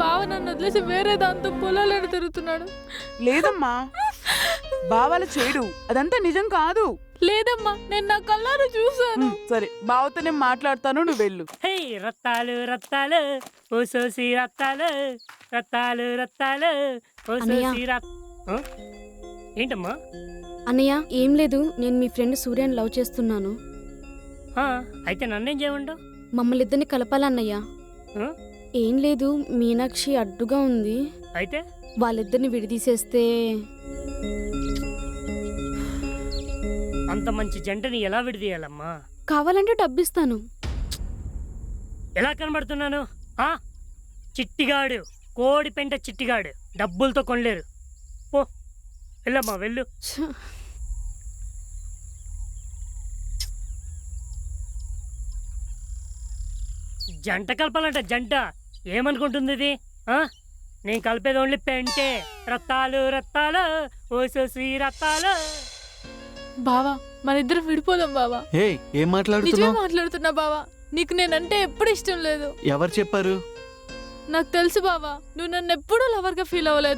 బావ నన్ను వదిలేసి వేరే దాంతో పొలాలను తిరుగుతున్నాడు. లేదమ్మా, బావల చేయడు, అదంతా నిజం కాదు. లేదమ్మా, నేను నా కళ్ళారు చూసాను. సరే, బావతో నేను మాట్లాడతాను, నువ్వు వెళ్ళు. హే రత్తాలు రత్తాలు ఓ సోసి రత్తాలు రత్తాలు రత్తాలు ఓ సోసి ఏంటమ్మా? అన్నయ్య ఏం లేదు, నేను మీ ఫ్రెండ్ సూర్యని లవ్ చేస్తున్నాను. అయితే నన్నేం చేయమండు? మమ్మల్ని ఇద్దరిని కలపాలన్నయ్య. ఏం లేదు, మీనాక్షి అడ్డుగా ఉంది. అయితే వాళ్ళిద్దరిని విడిదీసేస్తే అంత మంచి జంటని ఎలా విడదీయాలమ్మా? కావాలంటే డబ్బిస్తాను. ఎలా కనబడుతున్నాను? చిట్టిగాడు, కోడి పెంట చిట్టిగాడు, డబ్బులతో కొనలేరు. పో వెళ్ళమ్మా, వెళ్ళు. జంట కలపాలంట, జంట. ఏమనుకుంటుంది ఇది? నేను కలిపేది ఓన్లీ పెంటే. రత్తాలు రత్తాలు ఓ సోసి రత్తాలు. బావా, మన ఇద్దరం విడిపోదాం బావా. ఏం నిజమే మాట్లాడుతున్నా బావా, నీకు నేనంటే ఎప్పుడు ఇష్టం లేదు. ఎవరు చెప్పారు? నాకు తెలుసు బావా, నువ్వు నన్ను ఎప్పుడూ లవర్గా ఫీల్ అవ్వలేదు.